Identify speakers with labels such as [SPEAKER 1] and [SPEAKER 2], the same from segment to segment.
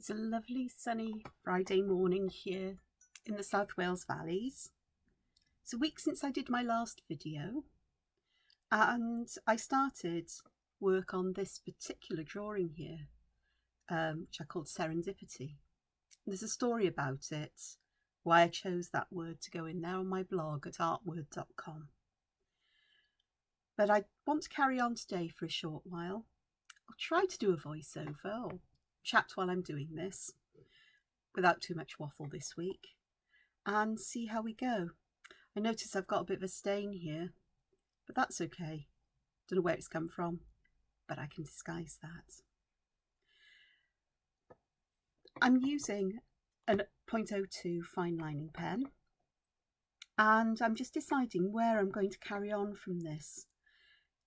[SPEAKER 1] It's a lovely sunny Friday morning here in the South Wales valleys. It's a week since I did my last video and I started work on this particular drawing here, which I called Serendipity. There's a story about it, why I chose that word to go in there on my blog at artwyrd.com. But I want to carry on today for a short while. I'll try to do a voiceover or chat while I'm doing this without too much waffle this week and see how we go. I notice I've got a bit of a stain here, but that's okay. Don't know where it's come from, but I can disguise that. I'm using a 0.02 fine lining pen and I'm just deciding where I'm going to carry on from this.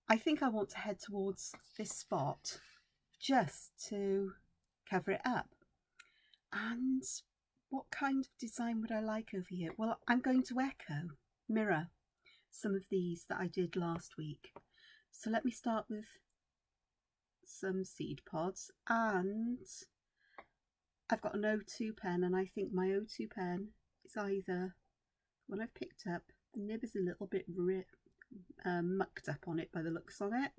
[SPEAKER 1] I think I want to head towards this spot just to cover it up. And what kind of design would I like over here? Well, I'm going to mirror some of these that I did last week. So let me start with some seed pods, and I've got an O2 pen, and I think my O2 pen is either, when I've picked up, the nib is a little bit mucked up on it by the looks on it,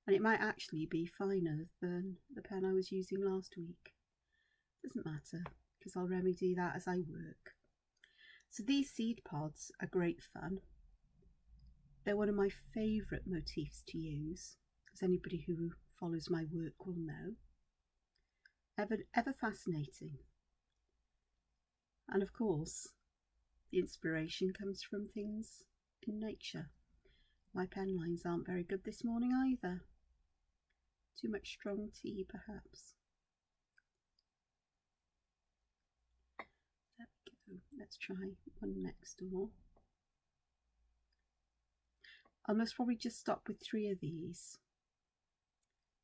[SPEAKER 1] and it might actually be finer than the pen I was using last week. Doesn't matter, because I'll remedy that as I work. So these seed pods are great fun. They're one of my favourite motifs to use, as anybody who follows my work will know. Ever fascinating. And of course, the inspiration comes from things in nature. My pen lines aren't very good this morning either. Too much strong tea, perhaps. There we go. Let's try one next door. I'll most probably just stop with 3 of these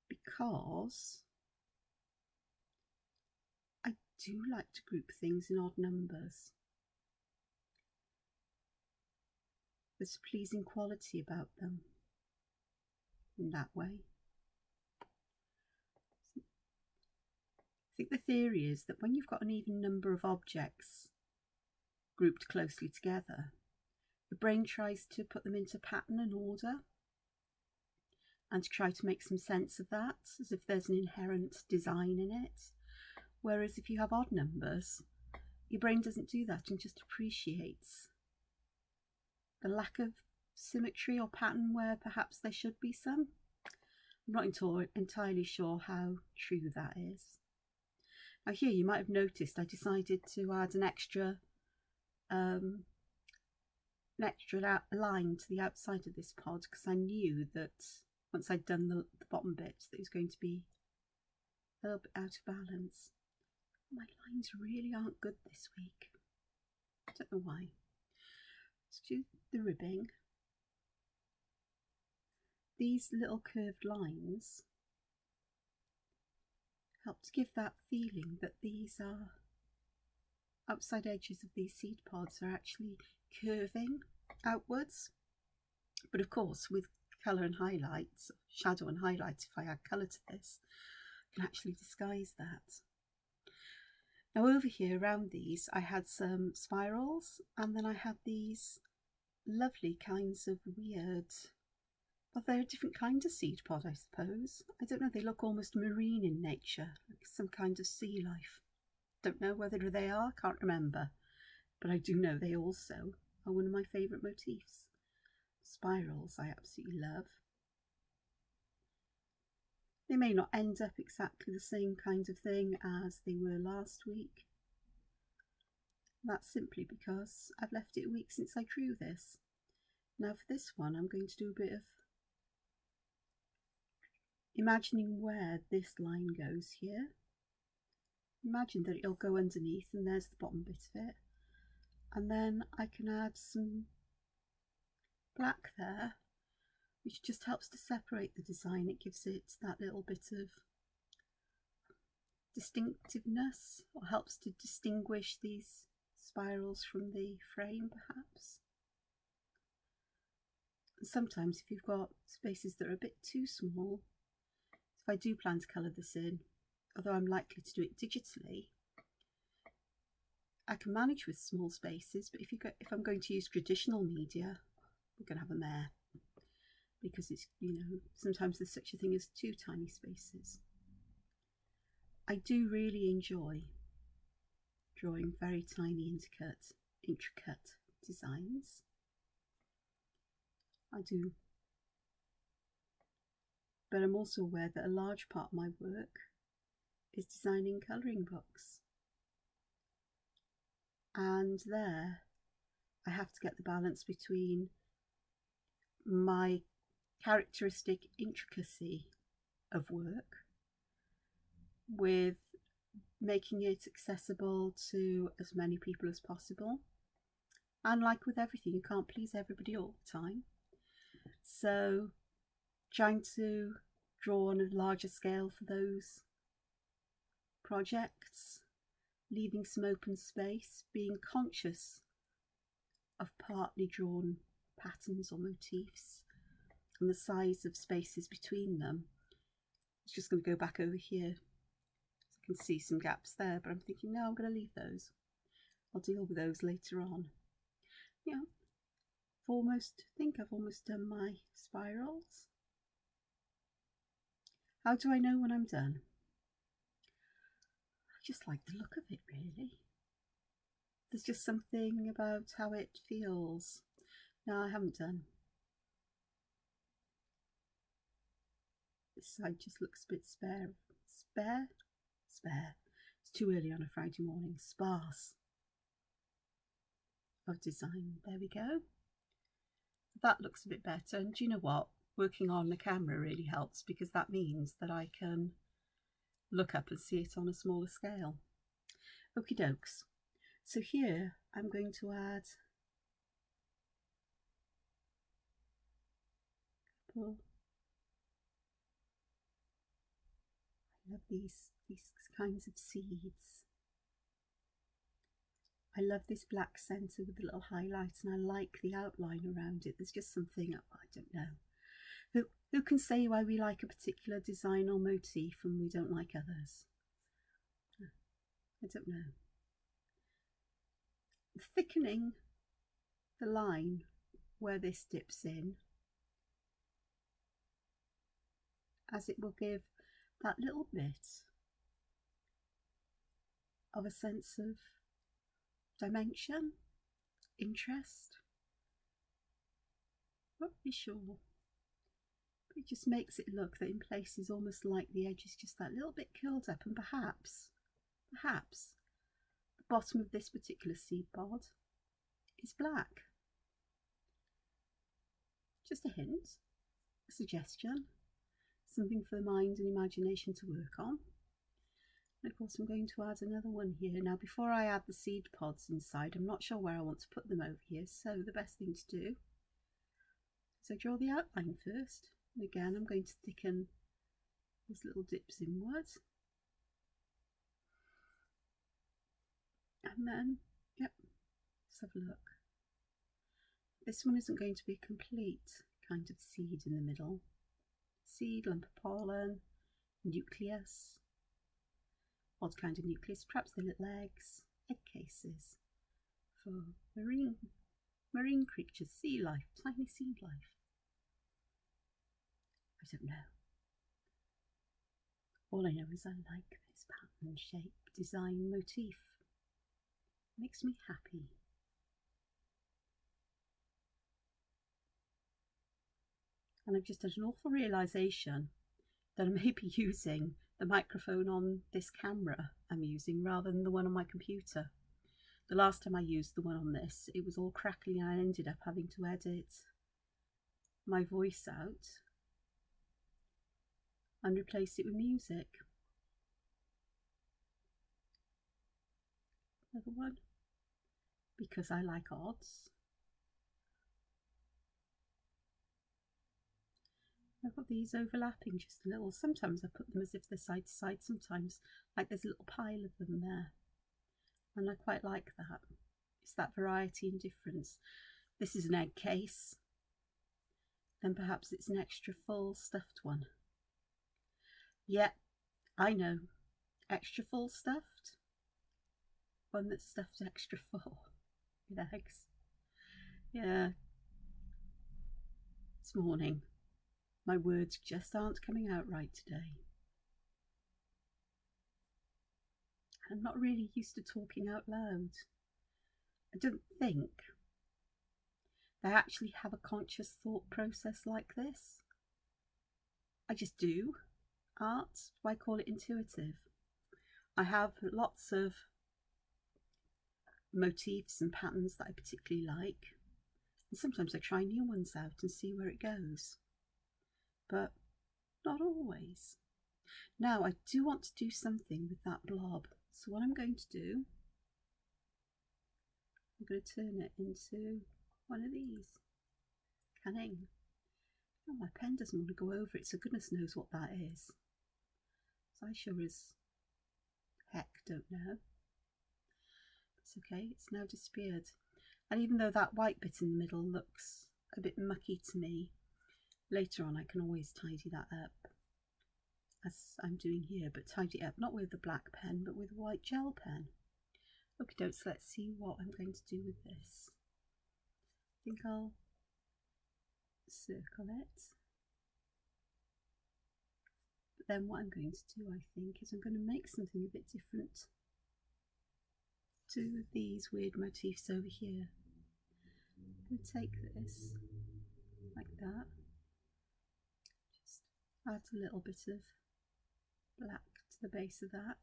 [SPEAKER 1] because I do like to group things in odd numbers. There's a pleasing quality about them in that way. I think the theory is that when you've got an even number of objects grouped closely together, the brain tries to put them into pattern and order and to try to make some sense of that, as if there's an inherent design in it. Whereas if you have odd numbers, your brain doesn't do that and just appreciates the lack of symmetry or pattern where perhaps there should be some. I'm not entirely sure how true that is. Now here you might have noticed I decided to add an extra line to the outside of this pod because I knew that once I'd done the bottom bits that it was going to be a little bit out of balance. My lines really aren't good this week. I don't know why. Let's do the ribbing. These little curved lines help to give that feeling that these are outside edges of these seed pods are actually curving outwards. But of course, with colour and highlights, shadow and highlights, if I add colour to this, I can actually disguise that. Now over here around these I had some spirals, and then I had these lovely kinds of weird, well, they're a different kind of seed pod, I suppose. I don't know, they look almost marine in nature, like some kind of sea life. Don't know whether they are, can't remember, but I do know they also are one of my favourite motifs. Spirals I absolutely love. They may not end up exactly the same kind of thing as they were last week. That's simply because I've left it a week since I drew this. Now for this one I'm going to do a bit of imagining where this line goes here. Imagine that it'll go underneath and there's the bottom bit of it. And then I can add some black there, which just helps to separate the design. It gives it that little bit of distinctiveness, or helps to distinguish these spirals from the frame perhaps. And sometimes if you've got spaces that are a bit too small, if I do plan to colour this in, although I'm likely to do it digitally, I can manage with small spaces. But if I'm going to use traditional media, we're going to have a mare, because it's, sometimes there's such a thing as too tiny spaces. I do really enjoy drawing very tiny, intricate designs. I do. But I'm also aware that a large part of my work is designing colouring books. And there I have to get the balance between my characteristic intricacy of work with making it accessible to as many people as possible. And like with everything, you can't please everybody all the time. So trying to draw on a larger scale for those projects, leaving some open space, being conscious of partly drawn patterns or motifs and the size of spaces between them. It's just going to go back over here. I can see some gaps there, but I'm thinking, no, I'm going to leave those. I'll deal with those later on. Yeah, I think I've almost done my spirals. How do I know when I'm done? I just like the look of it, really. There's just something about how it feels. No, I haven't done. This side just looks a bit spare. It's too early on a Friday morning. Sparse of design. There we go. That looks a bit better. And do you know what? Working on the camera really helps, because that means that I can look up and see it on a smaller scale. Okie dokes. So here I'm going to add a couple. I love these kinds of seeds. I love this black centre with the little highlights, and I like the outline around it. There's just something, I don't know. Who can say why we like a particular design or motif and we don't like others? I don't know. Thickening the line where this dips in, as it will give that little bit of a sense of dimension, interest. Not really sure. But it just makes it look that in places almost like the edge is just that little bit curled up, and perhaps the bottom of this particular seed pod is black. Just a hint, a suggestion, something for the mind and imagination to work on. And of course I'm going to add another one here. Now before I add the seed pods inside, I'm not sure where I want to put them over here, so the best thing to do is I draw the outline first. And again I'm going to thicken these little dips inwards. And then, yep, let's have a look. This one isn't going to be a complete kind of seed in the middle. Seed, lump of pollen, nucleus, odd kind of nucleus, perhaps the little eggs, egg cases for marine creatures, sea life, tiny sea life. I don't know. All I know is I like this pattern, shape, design, motif. It makes me happy. And I've just had an awful realisation that I may be using the microphone on this camera I'm using rather than the one on my computer. The last time I used the one on this, it was all crackly and I ended up having to edit my voice out and replace it with music. Another one, because I like odds. I've got these overlapping just a little. Sometimes I put them as if they're side to side, sometimes like there's a little pile of them there. And I quite like that. It's that variety and difference. This is an egg case. Then perhaps it's an extra full stuffed one. Yeah, I know. extra full stuffed. One that's stuffed extra full with eggs. Yeah. This morning, my words just aren't coming out right today. I'm not really used to talking out loud. I don't think they actually have a conscious thought process like this. I just do art. I call it intuitive. I have lots of motifs and patterns that I particularly like, and sometimes I try new ones out and see where it goes, but not always. Now I do want to do something with that blob, so what I'm going to do, I'm going to turn it into one of these. Cunning. Oh, my pen doesn't want to go over it, so goodness knows what that is. So I sure as heck don't know. It's okay, it's now disappeared. And even though that white bit in the middle looks a bit mucky to me, later on I can always tidy that up, as I'm doing here, but tidy it up not with the black pen but with a white gel pen. Okay, dokes, let's see what I'm going to do with this. I think I'll circle it. But then what I'm going to do, I think, is I'm going to make something a bit different to these weird motifs over here. I'm going to take this like that, just add a little bit of black to the base of that.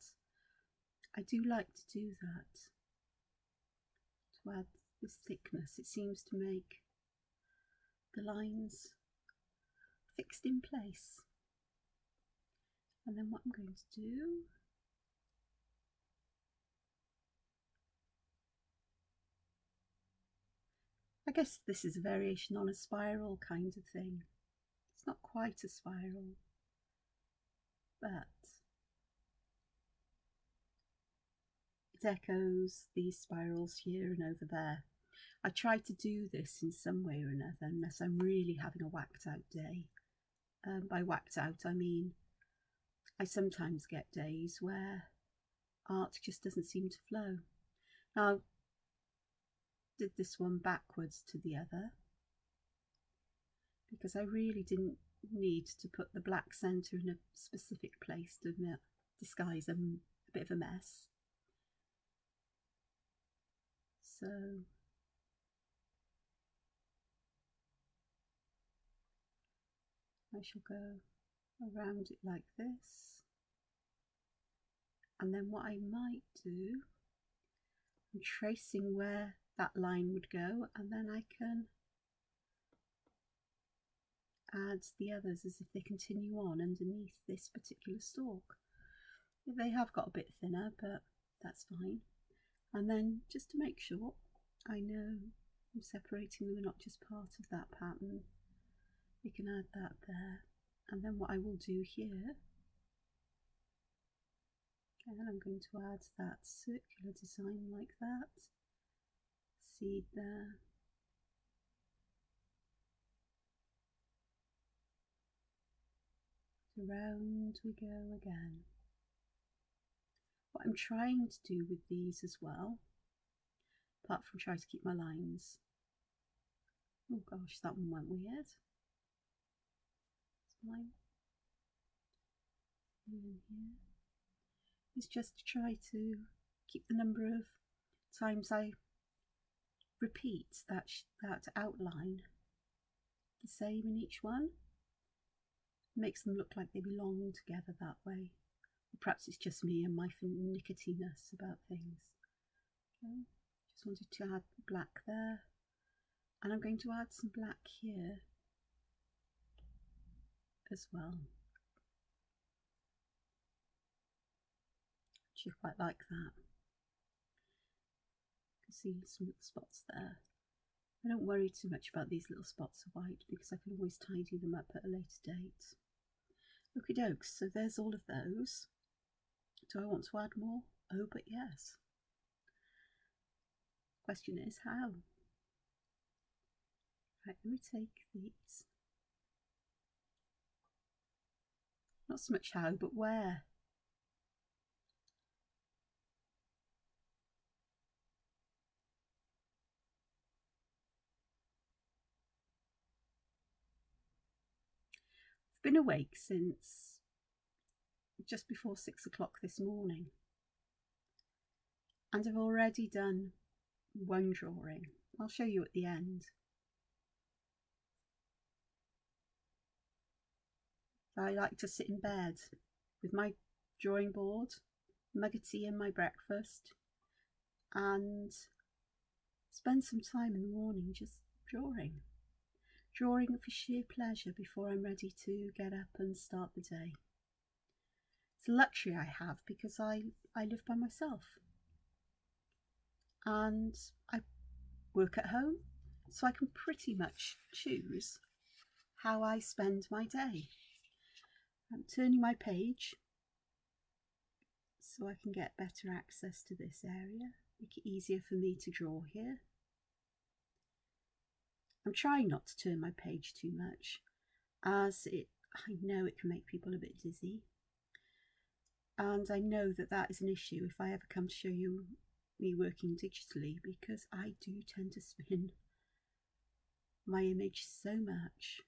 [SPEAKER 1] I do like to do that, to add this thickness. It seems to make the lines fixed in place. And then what I'm going to do, I guess this is a variation on a spiral kind of thing. It's not quite a spiral, but it echoes these spirals here and over there. I try to do this in some way or another, unless I'm really having a whacked out day. By whacked out, I mean I sometimes get days where art just doesn't seem to flow. Now, I did this one backwards to the other because I really didn't need to put the black centre in a specific place to disguise a bit of a mess. So I shall go around it like this, and then what I might do, I'm tracing where that line would go, and then I can add the others as if they continue on underneath this particular stalk. They have got a bit thinner, but that's fine. And then just to make sure I know I'm separating them, not just part of that pattern, we can add that there. And then what I will do here, and I'm going to add that circular design like that, seed there, around we go again. What I'm trying to do with these as well, apart from trying to keep my lines, oh gosh, that one went weird. Line in here is just to try to keep the number of times I repeat that outline the same in each one. Makes them look like they belong together that way. Or perhaps it's just me and my nicotyness about things. Okay. Just wanted to add black there, and I'm going to add some black here as well. Actually, I quite like that. You can see some little spots there. I don't worry too much about these little spots of white because I can always tidy them up at a later date. Okie dokes, so there's all of those. Do I want to add more? Oh, but yes. Question is how? Right, let me take these. Not so much how, but where. been awake since just before 6 o'clock this morning, and I've already done one drawing. I'll show you at the end. I like to sit in bed with my drawing board, mug of tea and my breakfast, and spend some time in the morning just drawing for sheer pleasure before I'm ready to get up and start the day. It's a luxury I have because I live by myself and I work at home, so I can pretty much choose how I spend my day. I'm turning my page so I can get better access to this area, make it easier for me to draw here. I'm trying not to turn my page too much, as I know it can make people a bit dizzy, and I know that is an issue if I ever come to show you me working digitally, because I do tend to spin my image so much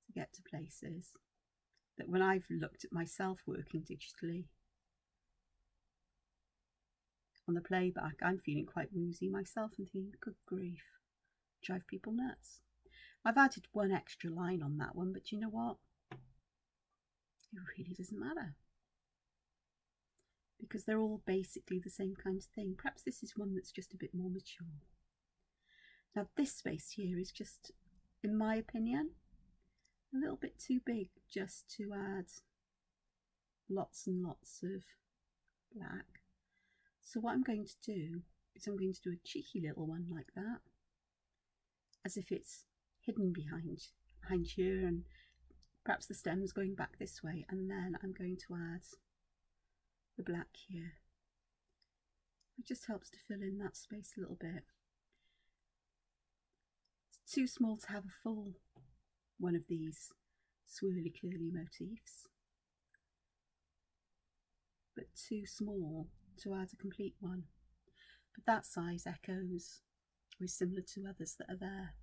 [SPEAKER 1] to get to places that when I've looked at myself working digitally on the playback, I'm feeling quite woozy myself and thinking, good grief, drive people nuts. I've added one extra line on that one, but you know what? It really doesn't matter, because they're all basically the same kind of thing. Perhaps this is one that's just a bit more mature. Now this space here is just, in my opinion, a little bit too big just to add lots and lots of black. So what I'm going to do is I'm going to do a cheeky little one like that, as if it's hidden behind here, and perhaps the stem's going back this way, and then I'm going to add the black here. It just helps to fill in that space a little bit. It's too small to have a full one of these swirly curly motifs, but too small to add a complete one. But that size echoes or is similar to others that are there.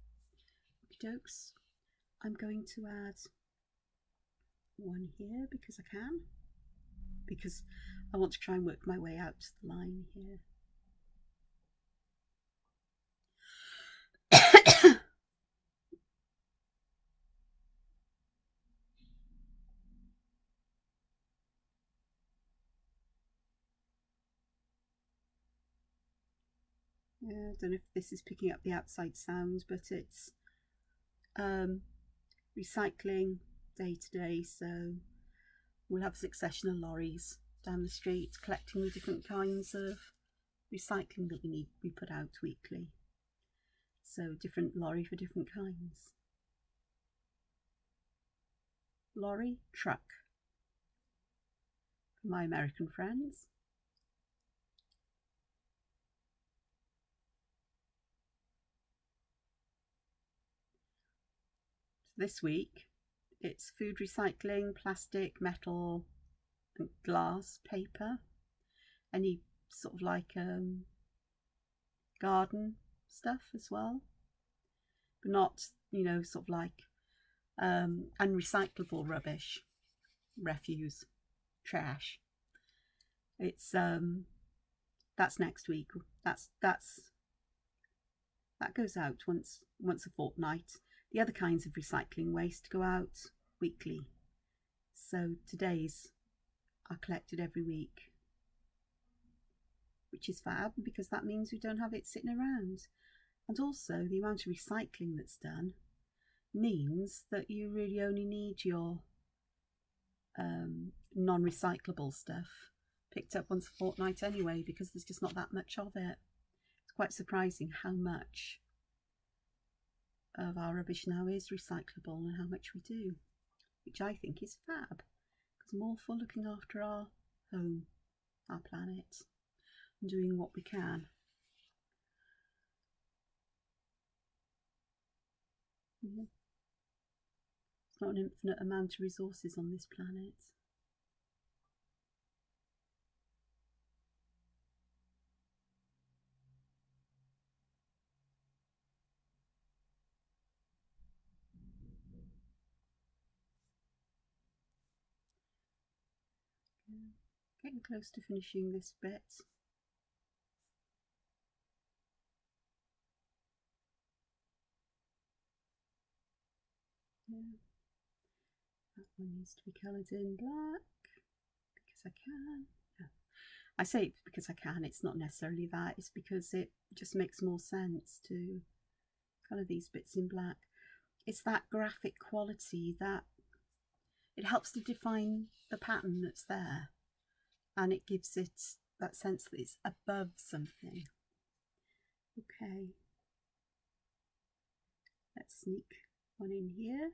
[SPEAKER 1] Okie dokes. I'm going to add one here because I can, because I want to try and work my way out to the line here. Yeah, I don't know if this is picking up the outside sounds, but it's recycling day to day, so we'll have a succession of lorries down the street collecting the different kinds of recycling that we put out weekly. So different lorry for different kinds. Lorry, truck for my American friends. This week it's food recycling, plastic, metal and glass, paper, any sort of like garden stuff as well, but not, you know, sort of like unrecyclable rubbish, refuse, trash. It's that's next week. That goes out once a fortnight. The other kinds of recycling waste go out weekly, so today's are collected every week, which is fab because that means we don't have it sitting around. And also the amount of recycling that's done means that you really only need your non-recyclable stuff picked up once a fortnight anyway, because there's just not that much of it. It's quite surprising how much of our rubbish now is recyclable and how much we do, which I think is fab, because I'm all for looking after our home, our planet, and doing what we can. Yeah. It's not an infinite amount of resources on this planet. Yeah. Getting close to finishing this bit. Yeah. That one needs to be coloured in black because I can. No. I say it's because I can, it's not necessarily that, it's because it just makes more sense to colour these bits in black. It's that graphic quality that it helps to define the pattern that's there, and it gives it that sense that it's above something. Okay, let's sneak one in here.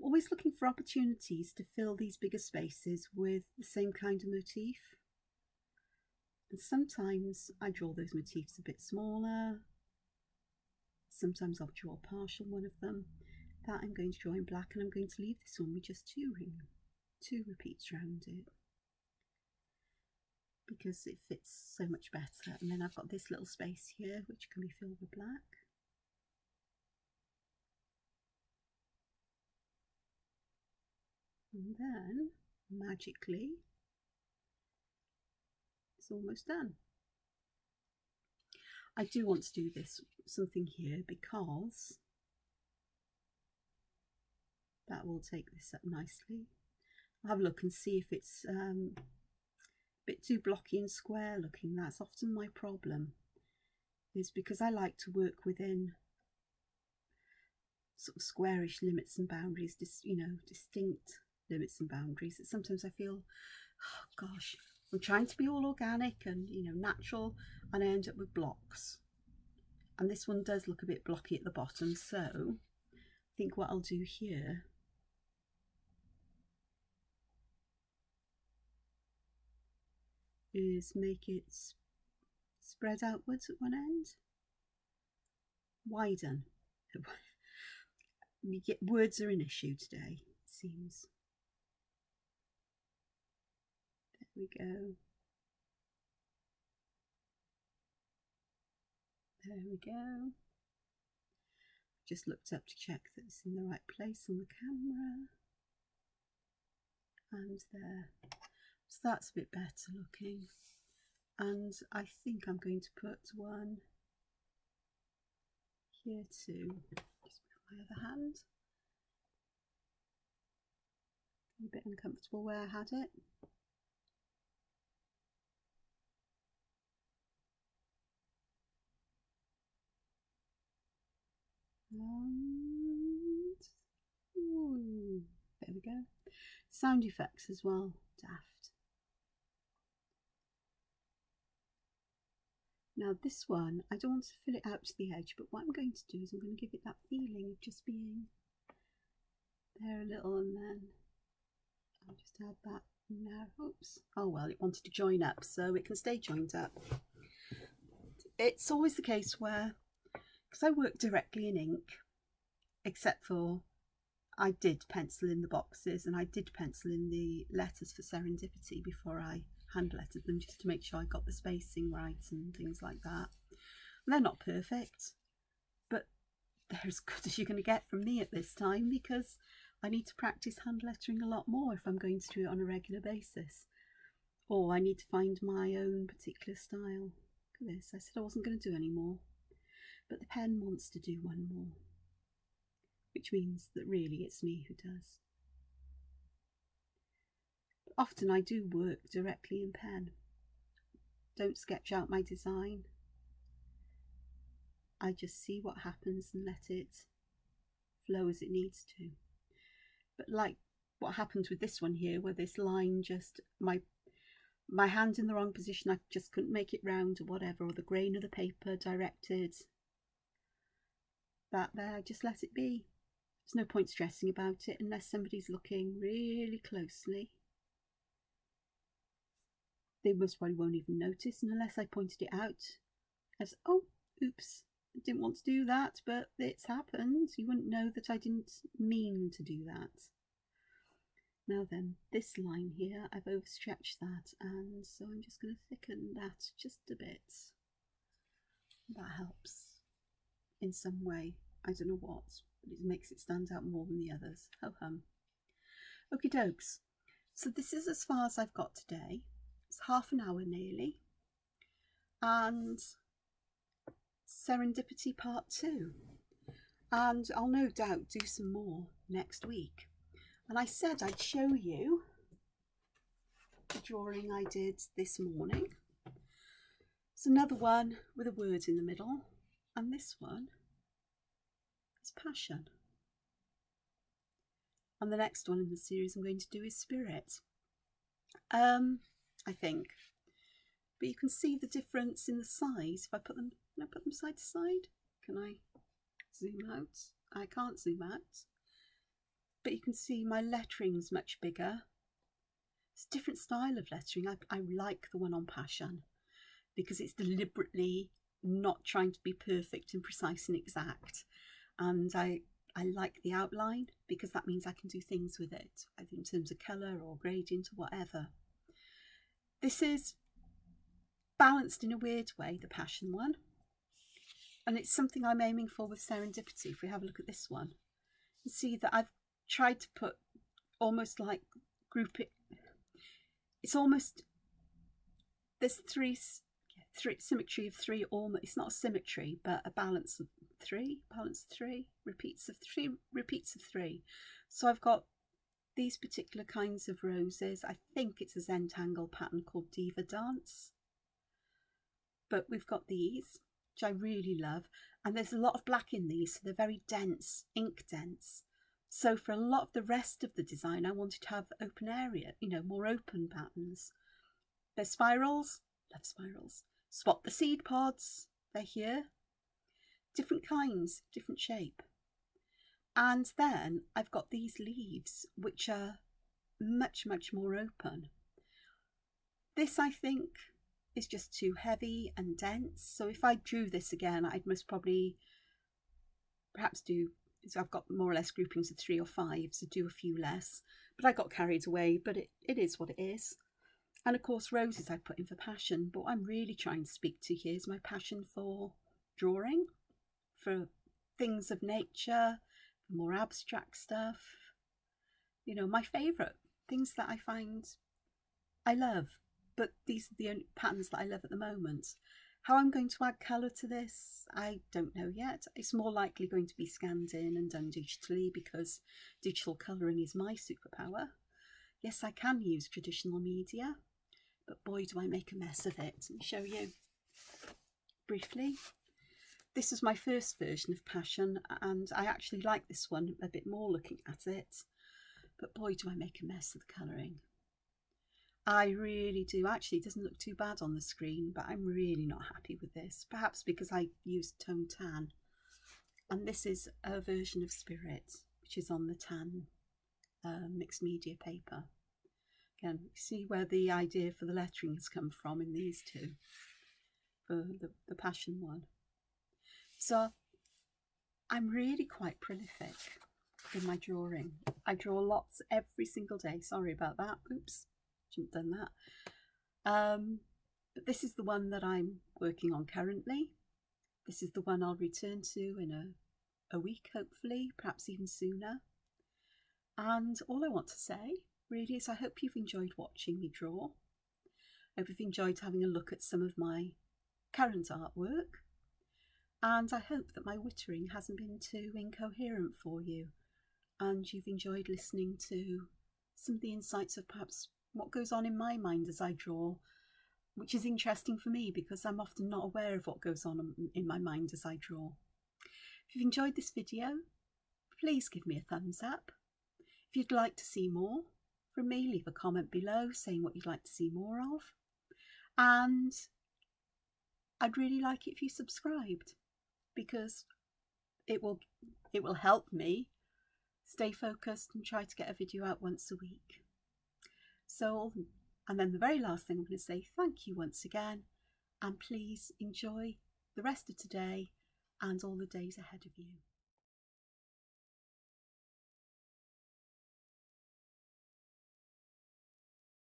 [SPEAKER 1] Always looking for opportunities to fill these bigger spaces with the same kind of motif. And sometimes I draw those motifs a bit smaller. Sometimes I'll draw a partial one of them. That I'm going to draw in black, and I'm going to leave this one with just two repeats around it because it fits so much better. And then I've got this little space here which can be filled with black. And then magically it's almost done. I do want to do something here because that will take this up nicely. I'll have a look and see if it's a bit too blocky and square looking. That's often my problem, is because I like to work within sort of squarish limits and boundaries, distinct limits and boundaries. That sometimes I feel, oh gosh, I'm trying to be all organic and natural, and I end up with blocks. And this one does look a bit blocky at the bottom, so I think what I'll do here is make it spread outwards at one end, widen. Words are an issue today, it seems. There we go. There we go. Just looked up to check that it's in the right place on the camera. And there. So that's a bit better looking. And I think I'm going to put one here too. Just with my other hand. A bit uncomfortable where I had it. And ooh, there we go. Sound effects as well, daft. Now this one, I don't want to fill it out to the edge, but what I'm going to do is I'm going to give it that feeling of just being there a little, and then I'll just add that now. Oops. Oh well, it wanted to join up, so it can stay joined up. It's always the case where, because I work directly in ink, except for I did pencil in the boxes and I did pencil in the letters for Serendipity before I hand lettered them, just to make sure I got the spacing right and things like that. And they're not perfect, but they're as good as you're going to get from me at this time, because I need to practice hand lettering a lot more if I'm going to do it on a regular basis, or I need to find my own particular style. Look at this, I said I wasn't going to do any more, but the pen wants to do one more, which means that really it's me who does. Often I do work directly in pen, don't sketch out my design. I just see what happens and let it flow as it needs to. But like what happens with this one here, where this line just, my hand in the wrong position, I just couldn't make it round or whatever, or the grain of the paper directed that there, I just let it be. There's no point stressing about it unless somebody's looking really closely. They most probably won't even notice, and unless I pointed it out as, oh, oops, I didn't want to do that, but it's happened. You wouldn't know that I didn't mean to do that. Now then, this line here, I've overstretched that, and so I'm just going to thicken that just a bit. That helps in some way. I don't know what, but it makes it stand out more than the others. Ho hum. Okie dokes. So this is as far as I've got today. It's half an hour nearly. And Serendipity Part 2. And I'll no doubt do some more next week. And I said I'd show you the drawing I did this morning. It's another one with a word in the middle, and this one is passion. And the next one in the series I'm going to do is spirit. I think. But you can see the difference in the size. If I put them, can I put them side to side? Can I zoom out? I can't zoom out. But you can see my lettering's much bigger. It's a different style of lettering. I like the one on passion because it's deliberately not trying to be perfect and precise and exact. And I like the outline because that means I can do things with it, either in terms of colour or gradient or whatever. This is balanced in a weird way, the passion one. And it's something I'm aiming for with Serendipity. If we have a look at this one, you see that I've tried to put almost like group it. It's almost, there's three symmetry of three, almost, it's not a symmetry, but a balance of three, repeats of three. So I've got these particular kinds of roses. I think it's a entangled pattern called Diva Dance. But we've got these, which I really love. And there's a lot of black in these, so they're very dense, ink dense. So for a lot of the rest of the design, I wanted to have open area, you know, more open patterns. There's spirals, love spirals. Swap the seed pods, they're here. Different kinds, different shape. And then I've got these leaves, which are much, much more open. This, I think, is just too heavy and dense. So if I drew this again, I'd most probably perhaps do, so I've got more or less groupings of 3 or 5, so do a few less. But I got carried away, but it is what it is. And of course, roses I put in for passion, but what I'm really trying to speak to here is my passion for drawing, for things of nature, for more abstract stuff. You know, my favourite things that I find I love, but these are the only patterns that I love at the moment. How I'm going to add colour to this, I don't know yet. It's more likely going to be scanned in and done digitally because digital colouring is my superpower. Yes, I can use traditional media, but boy, do I make a mess of it. Let me show you briefly. This is my first version of Passion, and I actually like this one a bit more looking at it. But boy, do I make a mess of the colouring. I really do. Actually, it doesn't look too bad on the screen, but I'm really not happy with this. Perhaps because I used tone tan. And this is a version of Spirit, which is on the tan mixed media paper. Again, you see where the idea for the lettering has come from in these two, for the Passion one. So I'm really quite prolific in my drawing. I draw lots every single day. Sorry about that. Oops, shouldn't have done that. But this is the one that I'm working on currently. This is the one I'll return to in a week, hopefully, perhaps even sooner. And all I want to say really is I hope you've enjoyed watching me draw. I hope you've enjoyed having a look at some of my current artwork. And I hope that my wittering hasn't been too incoherent for you, and you've enjoyed listening to some of the insights of perhaps what goes on in my mind as I draw, which is interesting for me because I'm often not aware of what goes on in my mind as I draw. If you've enjoyed this video, please give me a thumbs up. If you'd like to see more from me, leave a comment below saying what you'd like to see more of. And I'd really like it if you subscribed, because it will help me stay focused and try to get a video out once a week. So, and then the very last thing I'm going to say, thank you once again, and please enjoy the rest of today and all the days ahead of you.